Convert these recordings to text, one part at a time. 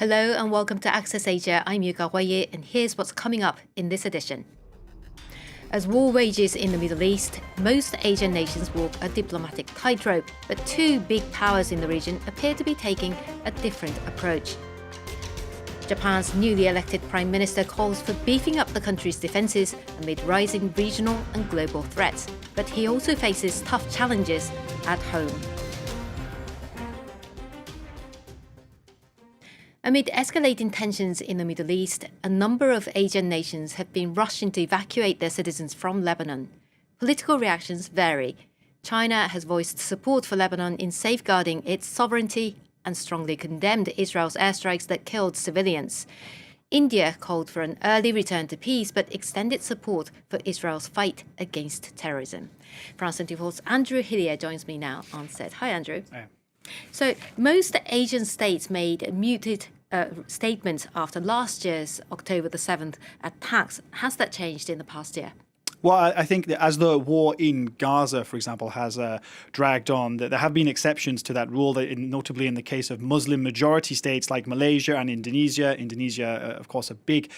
Hello and welcome to Access Asia. I'm Yuka Royer, and here's what's coming up in this edition. As war rages in the Middle East, most Asian nations walk a diplomatic tightrope, but two big powers in the region appear to be taking a different approach. Japan's newly elected Prime Minister calls for beefing up the country's defences amid rising regional and global threats, but he also faces tough challenges at home. Amid escalating tensions in the Middle East, a number of Asian nations have been rushing to evacuate their citizens from Lebanon. Political reactions vary. China has voiced support for Lebanon in safeguarding its sovereignty and strongly condemned Israel's airstrikes that killed civilians. India called for an early return to peace but extended support for Israel's fight against terrorism. France 24's Andrew Hillier joins me now on set. Hi, Andrew. Hi. So most Asian states made muted statements after last year's October the 7th attacks. Has that changed in the past year? Well, I think that as the war in Gaza, for example, has dragged on, that there have been exceptions to that rule, notably in the case of Muslim majority states like Malaysia and Indonesia. Indonesia, of course, a big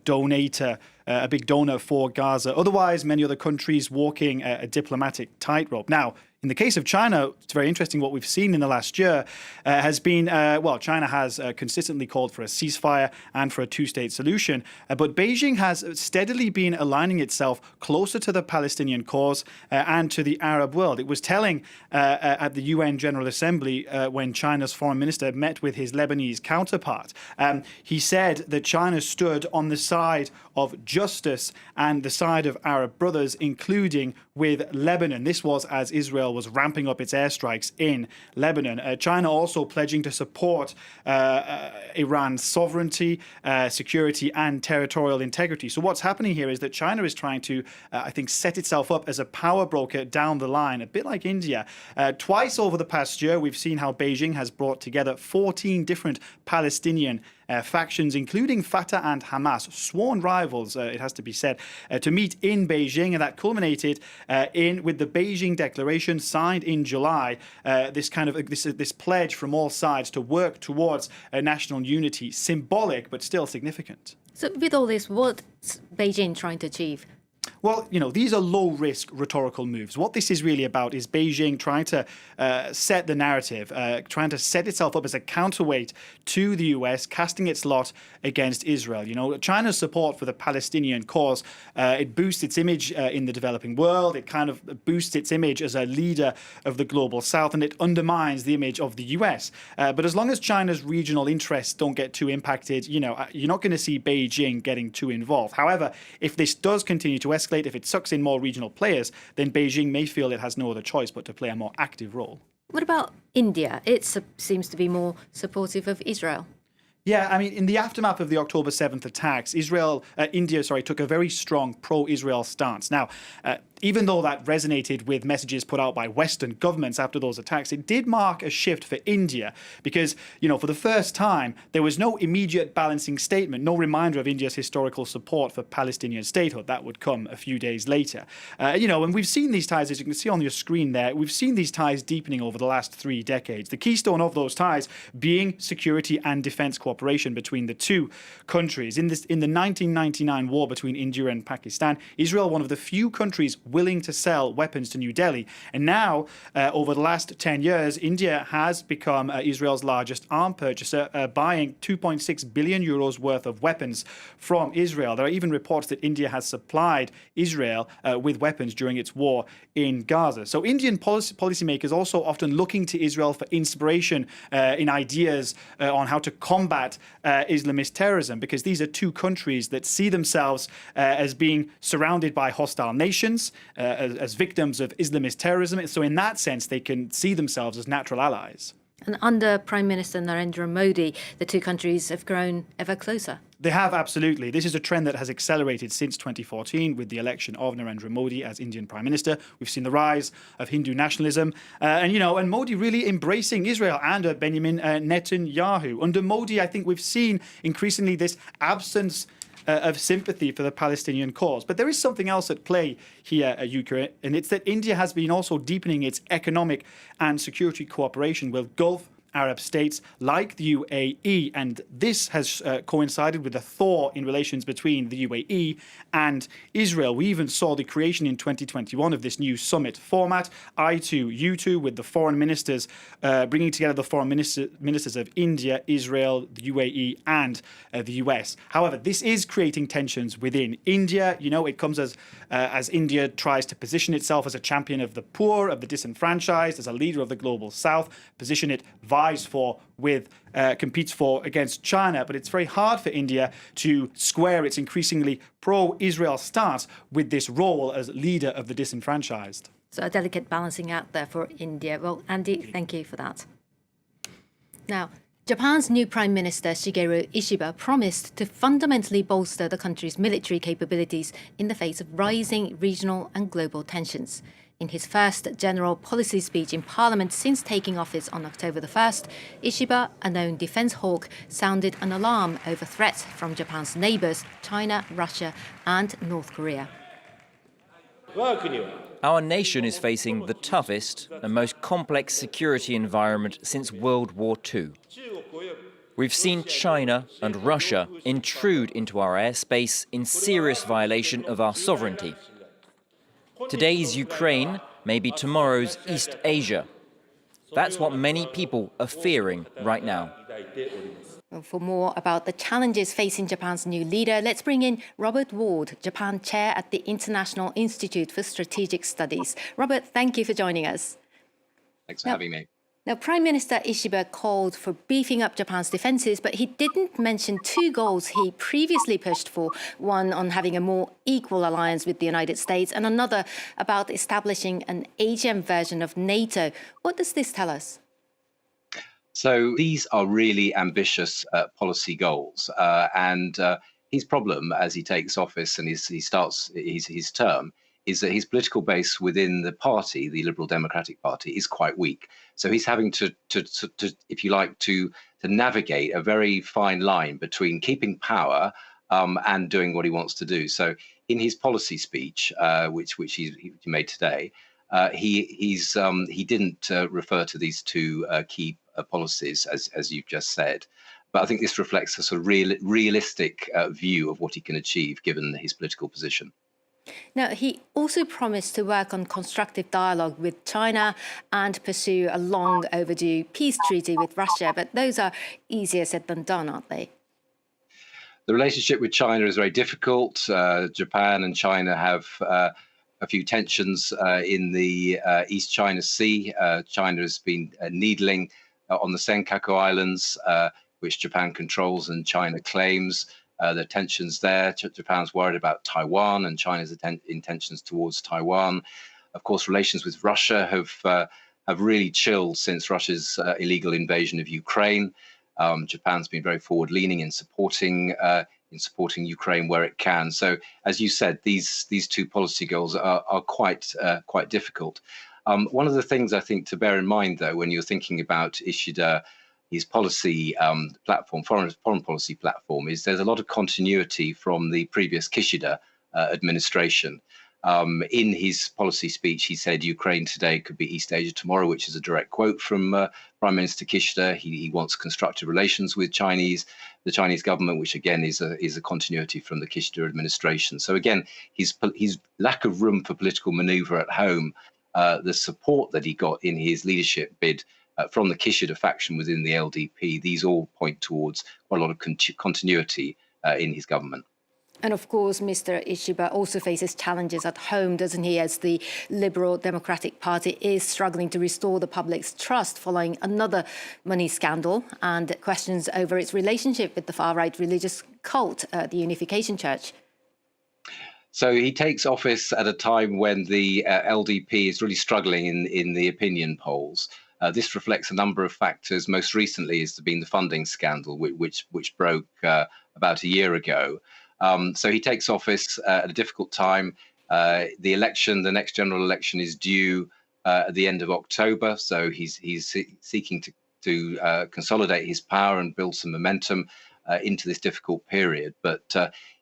donor for Gaza. Otherwise, many other countries walking a diplomatic tightrope. Now, in the case of China, it's very interesting what we've seen in the last year has been, China has consistently called for a ceasefire and for a two-state solution. But Beijing has steadily been aligning itself closer to the Palestinian cause and to the Arab world. It was telling at the UN General Assembly when China's foreign minister met with his Lebanese counterpart. He said that China stood on the side of justice and the side of Arab brothers, including with Lebanon. This was as Israel was ramping up its airstrikes in Lebanon. China also pledging to support Iran's sovereignty, security and territorial integrity. So what's happening here is that China is trying to, set itself up as a power broker down the line, a bit like India. Twice over the past year, we've seen how Beijing has brought together 14 different Palestinian factions, including Fatah and Hamas, sworn rivals, it has to be said, to meet in Beijing, and that culminated with the Beijing Declaration signed in July. This pledge from all sides to work towards national unity, symbolic but still significant. So, with all this, what's Beijing trying to achieve? Well, these are low-risk rhetorical moves. What this is really about is Beijing trying to set the narrative, trying to set itself up as a counterweight to the US, casting its lot against Israel. China's support for the Palestinian cause, it boosts its image in the developing world. It kind of boosts its image as a leader of the global south, and it undermines the image of the US. But as long as China's regional interests don't get too impacted, you're not going to see Beijing getting too involved. However, if this does continue to escalate, if it sucks in more regional players, then Beijing may feel it has no other choice but to play a more active role. What about India? It seems to be more supportive of Israel. Yeah, in the aftermath of the October 7th attacks, India took a very strong pro-Israel stance. Now, even though that resonated with messages put out by Western governments after those attacks, it did mark a shift for India because, for the first time, there was no immediate balancing statement, no reminder of India's historical support for Palestinian statehood. That would come a few days later. And we've seen these ties, as you can see on your screen there, we've seen these ties deepening over the last 3 decades. The keystone of those ties being security and defense cooperation between the two countries. In the 1999 war between India and Pakistan, Israel, one of the few countries willing to sell weapons to New Delhi. And now, over the last 10 years, India has become Israel's largest arms purchaser, buying 2.6 billion euros worth of weapons from Israel. There are even reports that India has supplied Israel with weapons during its war in Gaza. So Indian policymakers also often looking to Israel for inspiration in ideas on how to combat Islamist terrorism, because these are two countries that see themselves as being surrounded by hostile nations, as victims of Islamist terrorism. So in that sense, they can see themselves as natural allies. And under Prime Minister Narendra Modi, the two countries have grown ever closer. They have, absolutely. This is a trend that has accelerated since 2014 with the election of Narendra Modi as Indian Prime Minister. We've seen the rise of Hindu nationalism and Modi really embracing Israel and Benjamin Netanyahu. Under Modi, I think we've seen increasingly this absence of sympathy for the Palestinian cause. But there is something else at play here, Yuka, and it's that India has been also deepening its economic and security cooperation with Gulf Arab states like the UAE. And this has coincided with a thaw in relations between the UAE and Israel. We even saw the creation in 2021 of this new summit format, I2U2, with the foreign ministers bringing together the foreign ministers of India, Israel, the UAE, and the US. However, this is creating tensions within India. You know, it comes as India tries to position itself as a champion of the poor, of the disenfranchised, as a leader of the global south, position it vies for with, competes for against China. But it's very hard for India to square its increasingly pro-Israel stance with this role as leader of the disenfranchised. So a delicate balancing out there for India. Well, Andy, thank you for that. Now, Japan's new Prime Minister Shigeru Ishiba promised to fundamentally bolster the country's military capabilities in the face of rising regional and global tensions. In his first general policy speech in Parliament since taking office on October the 1st, Ishiba, a known defence hawk, sounded an alarm over threats from Japan's neighbours, China, Russia and North Korea. Our nation is facing the toughest and most complex security environment since World War II. We've seen China and Russia intrude into our airspace in serious violation of our sovereignty. Today's Ukraine may be tomorrow's East Asia. That's what many people are fearing right now. Well, for more about the challenges facing Japan's new leader, let's bring in Robert Ward, Japan Chair at the International Institute for Strategic Studies. Robert, thank you for joining us. Thanks for having me. Now, Prime Minister Ishiba called for beefing up Japan's defences, but he didn't mention two goals he previously pushed for, one on having a more equal alliance with the United States and another about establishing an Asian version of NATO. What does this tell us? So these are really ambitious policy goals. And his problem as he takes office and he starts his term is that his political base within the party, the Liberal Democratic Party, is quite weak. So he's having to if you like, to navigate a very fine line between keeping power and doing what he wants to do. So in his policy speech, which he made today, he didn't refer to these two key policies as you've just said. But I think this reflects a sort of realistic view of what he can achieve given his political position. Now, he also promised to work on constructive dialogue with China and pursue a long overdue peace treaty with Russia. But those are easier said than done, aren't they? The relationship with China is very difficult. Japan and China have a few tensions in the East China Sea. China has been needling on the Senkaku Islands, which Japan controls and China claims. There are tensions there. Japan's worried about Taiwan and China's intentions towards Taiwan. Of course, relations with Russia have really chilled since Russia's illegal invasion of Ukraine. Japan's been very forward-leaning in supporting Ukraine where it can. So, as you said, these two policy goals are quite difficult. One of the things I think to bear in mind, though, when you're thinking about Ishida, his policy platform, foreign policy platform, is there's a lot of continuity from the previous Kishida administration. In his policy speech, he said Ukraine today could be East Asia tomorrow, which is a direct quote from Prime Minister Kishida. He wants constructive relations with the Chinese government, which again is a continuity from the Kishida administration. So again, his lack of room for political maneuver at home, the support that he got in his leadership bid from the Kishida faction within the LDP, these all point towards quite a lot of continuity in his government. And of course, Mr. Ishiba also faces challenges at home, doesn't he, as the Liberal Democratic Party is struggling to restore the public's trust following another money scandal and questions over its relationship with the far-right religious cult, the Unification Church. So he takes office at a time when the LDP is really struggling in the opinion polls. This reflects a number of factors. Most recently has been the funding scandal, which broke about a year ago. So he takes office at a difficult time. The next general election is due at the end of October. So he's seeking to consolidate his power and build some momentum into this difficult period. But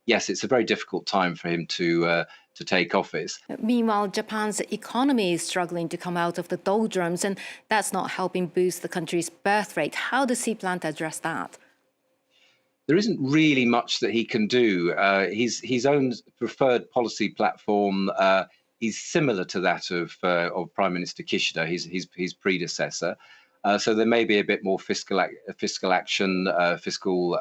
yes, it's a very difficult time for him to to take office. Meanwhile, Japan's economy is struggling to come out of the doldrums, and that's not helping boost the country's birth rate. How does he plan to address that? There isn't really much that he can do. His own preferred policy platform is similar to that of Prime Minister Kishida, his predecessor. So there may be a bit more fiscal action, fiscal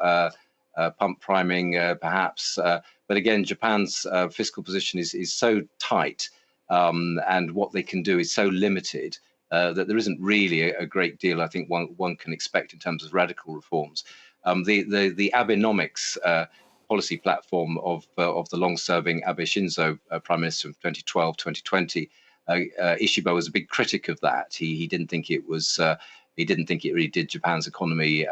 pump priming, perhaps. But again, Japan's fiscal position is so tight, and what they can do is so limited that there isn't really a great deal I think one can expect in terms of radical reforms. The Abenomics policy platform of the long-serving Abe Shinzo Prime Minister from 2012-2020, Ishiba was a big critic of that. He didn't think it was. He didn't think it really did Japan's economy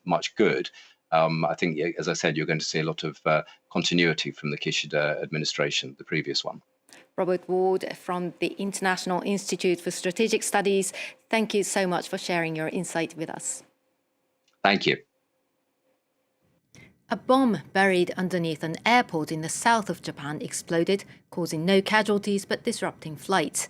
much good. I think, as I said, you're going to see a lot of continuity from the Kishida administration, the previous one. Robert Ward from the International Institute for Strategic Studies, thank you so much for sharing your insight with us. Thank you. A bomb buried underneath an airport in the south of Japan exploded, causing no casualties but disrupting flights.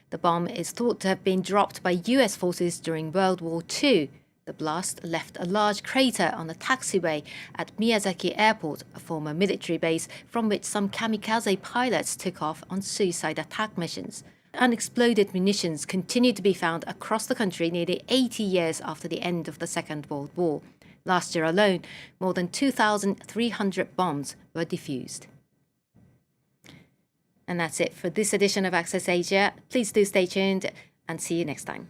The bomb is thought to have been dropped by US forces during World War II. The blast left a large crater on a taxiway at Miyazaki Airport, a former military base from which some kamikaze pilots took off on suicide attack missions. Unexploded munitions continue to be found across the country nearly 80 years after the end of the Second World War. Last year alone, more than 2,300 bombs were defused. And that's it for this edition of Access Asia. Please do stay tuned and see you next time.